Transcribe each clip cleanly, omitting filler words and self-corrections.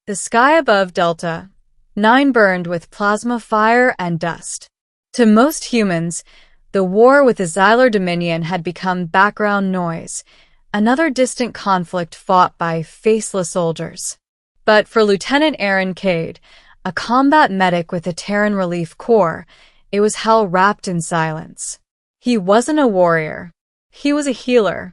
The sky above Delta 9 burned with plasma fire and dust. To most humans, the war with the Xylar Dominion had become background noise, another distant conflict fought by faceless soldiers. But for Lieutenant Aaron Cade, a combat medic with the Terran Relief Corps, it was hell wrapped in silence. He wasn't a warrior. He was a healer.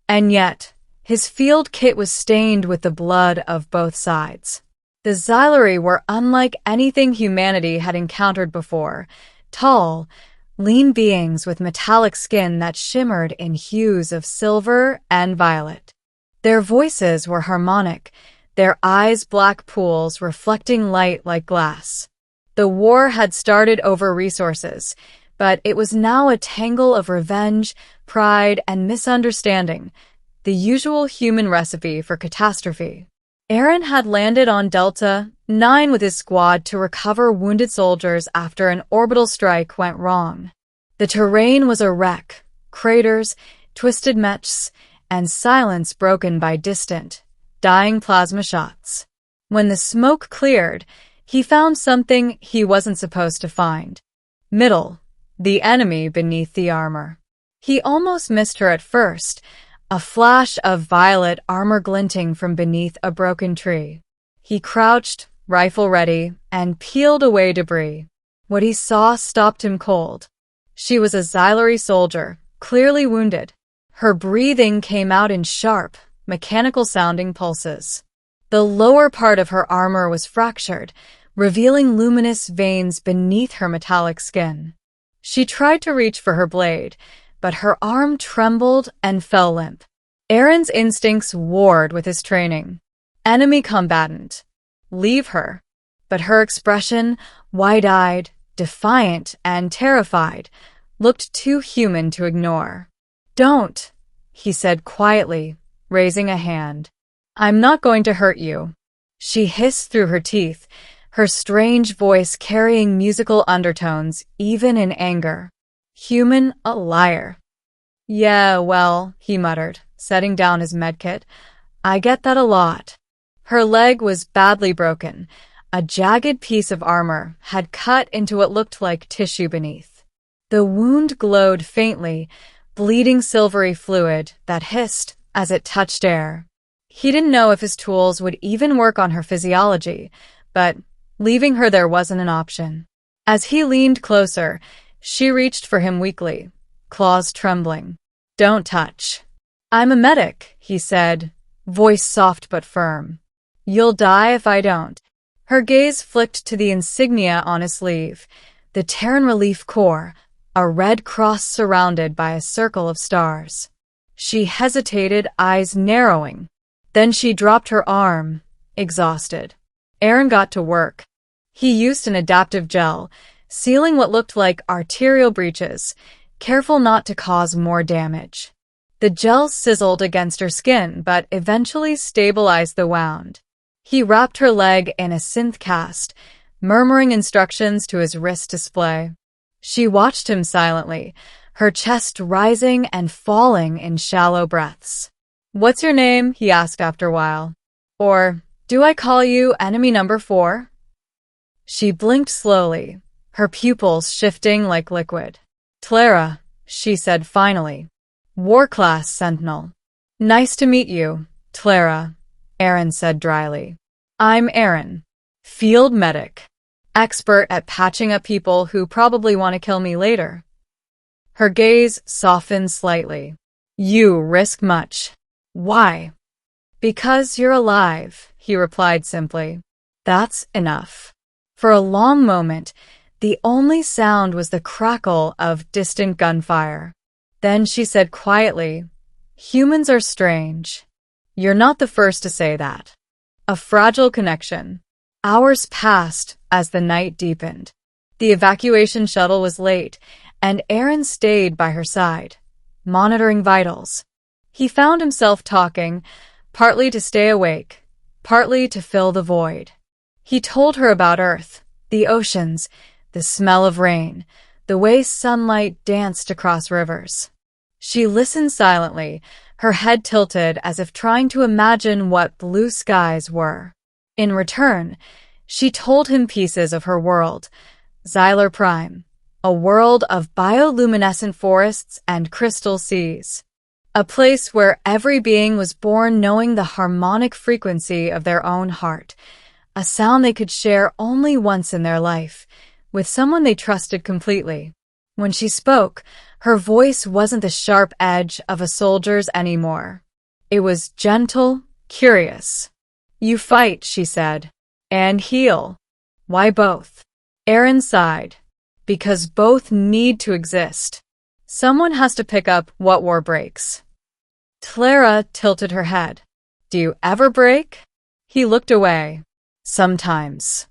And yet, his field kit was stained with the blood of both sides. The Xylari were unlike anything humanity had encountered before, tall, lean beings with metallic skin that shimmered in hues of silver and violet. Their voices were harmonic, their eyes black pools reflecting light like glass. The war had started over resources, but it was now a tangle of revenge, pride, and misunderstanding, the usual human recipe for catastrophe. Aaron had landed on Delta 9 with his squad to recover wounded soldiers after an orbital strike went wrong. The terrain was a wreck, craters, twisted mechs, and silence broken by distant, dying plasma shots. When the smoke cleared, he found something he wasn't supposed to find. Middle, the enemy beneath the armor. He almost missed her at first, a flash of violet armor glinting from beneath a broken tree. He crouched, rifle ready, and peeled away debris. What he saw stopped him cold. She was a Xylari soldier, clearly wounded. Her breathing came out in sharp, mechanical-sounding pulses. The lower part of her armor was fractured, revealing luminous veins beneath her metallic skin. She tried to reach for her blade, but her arm trembled and fell limp. Aaron's instincts warred with his training. Enemy combatant. Leave her. But her expression, wide-eyed, defiant, and terrified, looked too human to ignore. "Don't," he said quietly, raising a hand. "I'm not going to hurt you." She hissed through her teeth, her strange voice carrying musical undertones even in anger. Human, a liar. "Yeah, well," he muttered, setting down his medkit. "I get that a lot." Her leg was badly broken. A jagged piece of armor had cut into what looked like tissue beneath. The wound glowed faintly, bleeding silvery fluid that hissed as it touched air. He didn't know if his tools would even work on her physiology, but leaving her there wasn't an option. As he leaned closer, she reached for him weakly, claws trembling. "Don't touch." "I'm a medic," he said, voice soft but firm. "You'll die if I don't." Her gaze flicked to the insignia on his sleeve, the Terran Relief Corps, a red cross surrounded by a circle of stars. She hesitated, eyes narrowing. Then she dropped her arm, exhausted. Aaron got to work. He used an adaptive gel, sealing what looked like arterial breaches, careful not to cause more damage. The gel sizzled against her skin, but eventually stabilized the wound. He wrapped her leg in a synth cast, murmuring instructions to his wrist display. She watched him silently, her chest rising and falling in shallow breaths. "What's your name?" he asked after a while. "Or, do I call you enemy number 4? She blinked slowly, her pupils shifting like liquid. "Clara," she said finally. "War Class Sentinel." "Nice to meet you, Clara," Aaron said dryly. "I'm Aaron, field medic, expert at patching up people who probably want to kill me later." Her gaze softened slightly. "You risk much." "Why?" "Because you're alive," he replied simply. "That's enough." For a long moment, the only sound was the crackle of distant gunfire. Then she said quietly, "Humans are strange. You're not the first to say that." A fragile connection. Hours passed as the night deepened. The evacuation shuttle was late, and Aaron stayed by her side, monitoring vitals. He found himself talking, partly to stay awake, partly to fill the void. He told her about Earth, the oceans, the smell of rain, the way sunlight danced across rivers. She listened silently, her head tilted as if trying to imagine what blue skies were. In return, she told him pieces of her world, Xylar Prime, a world of bioluminescent forests and crystal seas. A place where every being was born knowing the harmonic frequency of their own heart, a sound they could share only once in their life, with someone they trusted completely. When she spoke, her voice wasn't the sharp edge of a soldier's anymore. It was gentle, curious. You fight, she said, and heal. Why both? Aaron sighed. Because both need to exist. Someone has to pick up what war breaks. Clara tilted her head. Do you ever break? He looked away. Sometimes.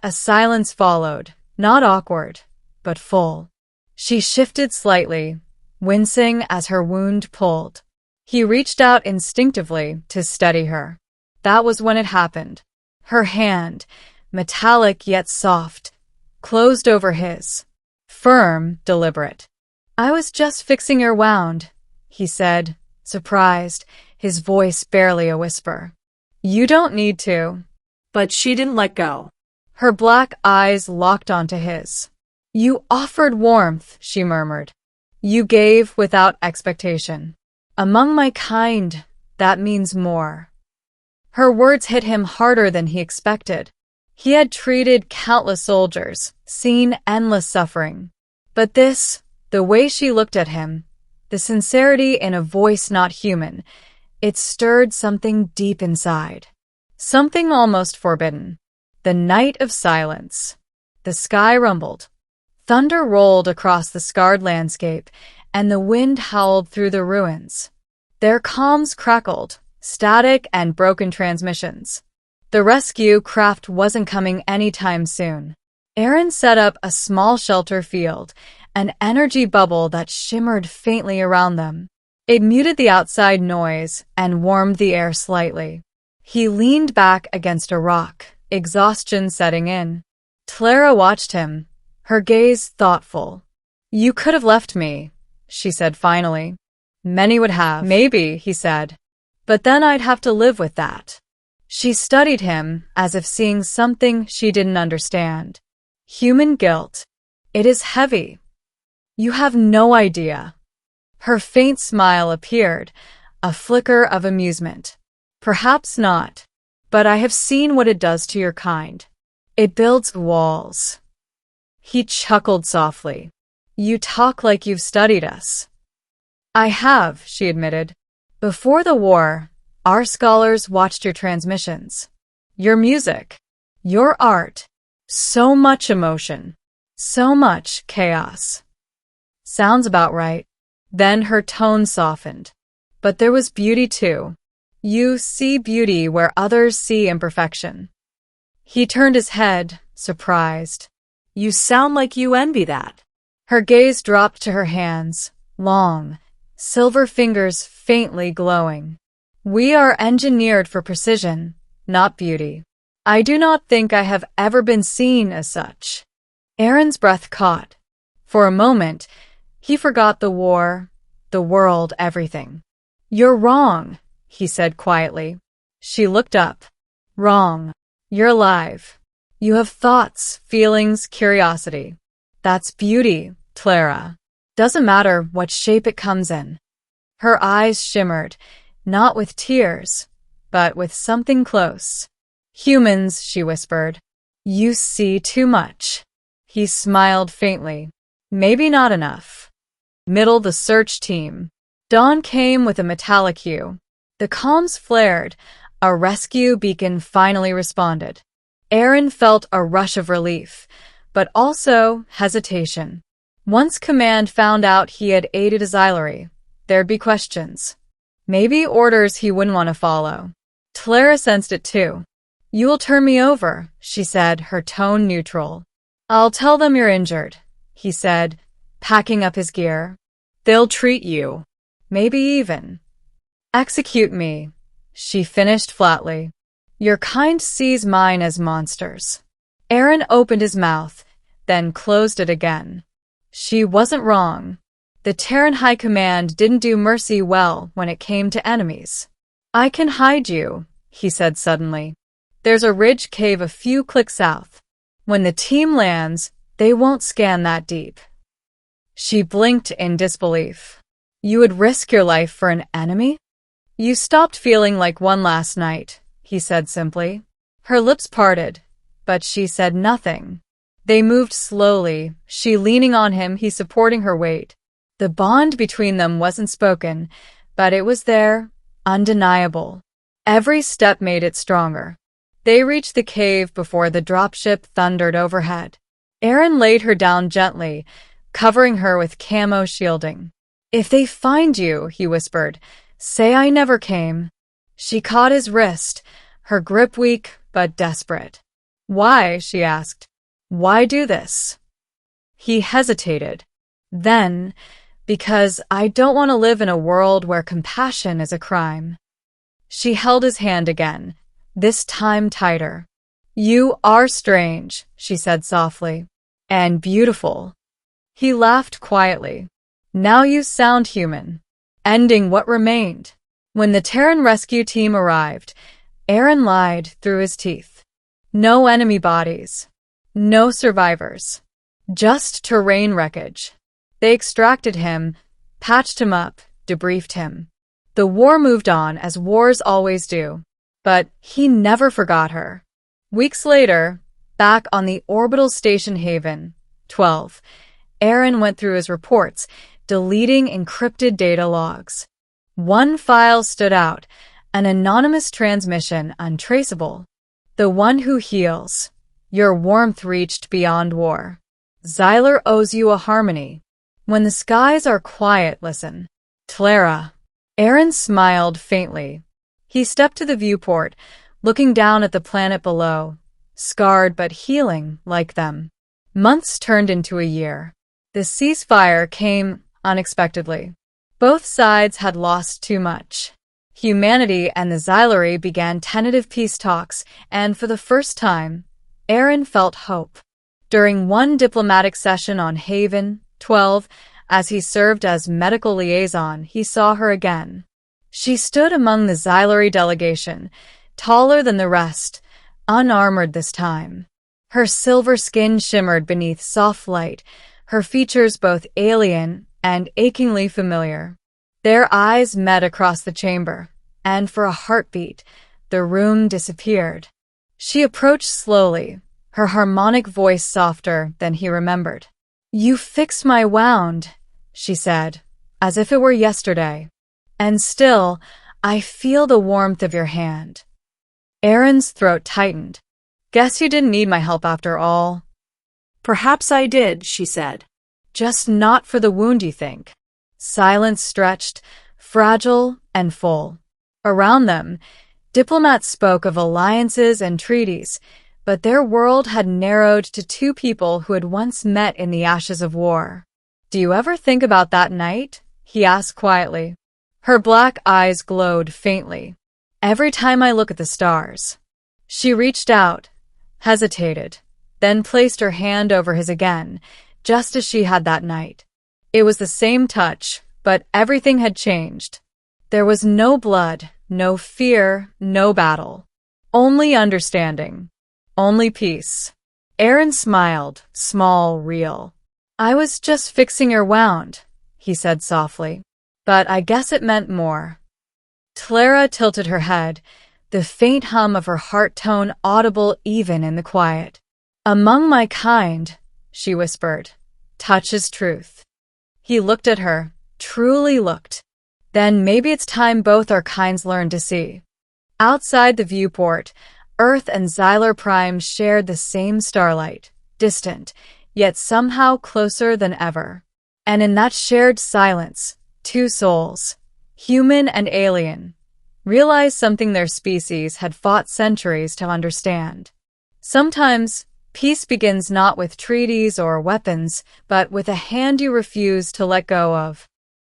A silence followed, not awkward, but full. She shifted slightly, wincing as her wound pulled. He reached out instinctively to steady her. That was when it happened. Her hand, metallic yet soft, closed over his. Firm, deliberate. I was just fixing your wound, he said, surprised, his voice barely a whisper. You don't need to. But she didn't let go. Her black eyes locked onto his. You offered warmth, she murmured. You gave without expectation. Among my kind, that means more. Her words hit him harder than he expected. He had treated countless soldiers, seen endless suffering. But this, the way she looked at him, the sincerity in a voice not human, it stirred something deep inside. Something almost forbidden. The night of silence. The sky rumbled. Thunder rolled across the scarred landscape, and the wind howled through the ruins. Their comms crackled, static and broken transmissions. The rescue craft wasn't coming anytime soon. Aaron set up a small shelter field, an energy bubble that shimmered faintly around them. It muted the outside noise and warmed the air slightly. He leaned back against a rock, exhaustion setting in. Clara watched him, her gaze thoughtful. You could have left me, she said finally. Many would have. Maybe, he said. But then I'd have to live with that. She studied him as if seeing something she didn't understand. Human guilt. It is heavy. You have no idea. Her faint smile appeared, a flicker of amusement. Perhaps not, but I have seen what it does to your kind. It builds walls. He chuckled softly. You talk like you've studied us. I have, she admitted. Before the war, our scholars watched your transmissions. Your music. Your art. So much emotion. So much chaos. Sounds about right. Then her tone softened. But there was beauty too. You see beauty where others see imperfection. He turned his head, surprised. You sound like you envy that. Her gaze dropped to her hands, long, silver fingers faintly glowing. We are engineered for precision, not beauty. I do not think I have ever been seen as such. Aaron's breath caught. For a moment, he forgot the war, the world, everything. You're wrong, he said quietly. She looked up. Wrong. You're alive. You have thoughts, feelings, curiosity. That's beauty, Clara. Doesn't matter what shape it comes in. Her eyes shimmered, not with tears, but with something close. Humans, she whispered. You see too much. He smiled faintly. Maybe not enough. Middle the search team. Dawn came with a metallic hue. The comms flared. A rescue beacon finally responded. Aaron felt a rush of relief, but also hesitation. Once command found out he had aided a Xylari, there'd be questions. Maybe orders he wouldn't want to follow. Clara sensed it too. You will turn me over, she said, her tone neutral. I'll tell them you're injured, he said, packing up his gear. They'll treat you. Maybe even execute me, she finished flatly. Your kind sees mine as monsters. Aaron opened his mouth, then closed it again. She wasn't wrong. The Terran High Command didn't do mercy well when it came to enemies. I can hide you, he said suddenly. There's a ridge cave a few clicks south. When the team lands, they won't scan that deep." She blinked in disbelief. "You would risk your life for an enemy?" "You stopped feeling like one last night," he said simply. Her lips parted, but she said nothing. They moved slowly, she leaning on him, he supporting her weight. The bond between them wasn't spoken, but it was there, undeniable. Every step made it stronger. They reached the cave before the dropship thundered overhead. Aaron laid her down gently, covering her with camo shielding. "If they find you," he whispered, "say I never came." She caught his wrist, her grip weak but desperate. "Why?" she asked. "Why do this?" He hesitated. Then, "Because I don't want to live in a world where compassion is a crime." She held his hand again, this time tighter. "You are strange," she said softly, "and beautiful." He laughed quietly. "Now you sound human." Ending what remained. When the Terran rescue team arrived, Aaron lied through his teeth. No enemy bodies. No survivors. Just terrain wreckage. They extracted him, patched him up, debriefed him. The war moved on as wars always do. But he never forgot her. Weeks later, back on the orbital station Haven 12, Aaron went through his reports, deleting encrypted data logs. One file stood out, an anonymous transmission untraceable. "The one who heals. Your warmth reached beyond war. Xyler owes you a harmony. When the skies are quiet, listen. Clara." Aaron smiled faintly. He stepped to the viewport, looking down at the planet below, scarred but healing like them. Months turned into a year. The ceasefire came unexpectedly. Both sides had lost too much. Humanity and the Xyleri began tentative peace talks, and for the first time, Aaron felt hope. During one diplomatic session on Haven 12, as he served as medical liaison, he saw her again. She stood among the Xyleri delegation, taller than the rest, unarmored this time. Her silver skin shimmered beneath soft light, her features both alien and achingly familiar. Their eyes met across the chamber, and for a heartbeat, the room disappeared. She approached slowly, her harmonic voice softer than he remembered. "You fixed my wound," she said, as if it were yesterday. "And still, I feel the warmth of your hand." Aaron's throat tightened. "Guess you didn't need my help after all." "Perhaps I did," she said. "Just not for the wound, you think." Silence stretched, fragile and full. Around them, diplomats spoke of alliances and treaties, but their world had narrowed to two people who had once met in the ashes of war. "Do you ever think about that night?" he asked quietly. Her black eyes glowed faintly. "Every time I look at the stars." She reached out, hesitated, then placed her hand over his again, just as she had that night. It was the same touch, but everything had changed. There was no blood, no fear, no battle. Only understanding. Only peace. Aaron smiled, small, real. "I was just fixing your wound," he said softly. "But I guess it meant more." Clara tilted her head, the faint hum of her heart tone audible even in the quiet. "Among my kind," she whispered, "touch is truth." He looked at her, truly looked. "Then maybe it's time both our kinds learned to see." Outside the viewport, Earth and Xyler Prime shared the same starlight, distant, yet somehow closer than ever. And in that shared silence, two souls, human and alien, realized something their species had fought centuries to understand. Sometimes, peace begins not with treaties or weapons, but with a hand you refuse to let go of.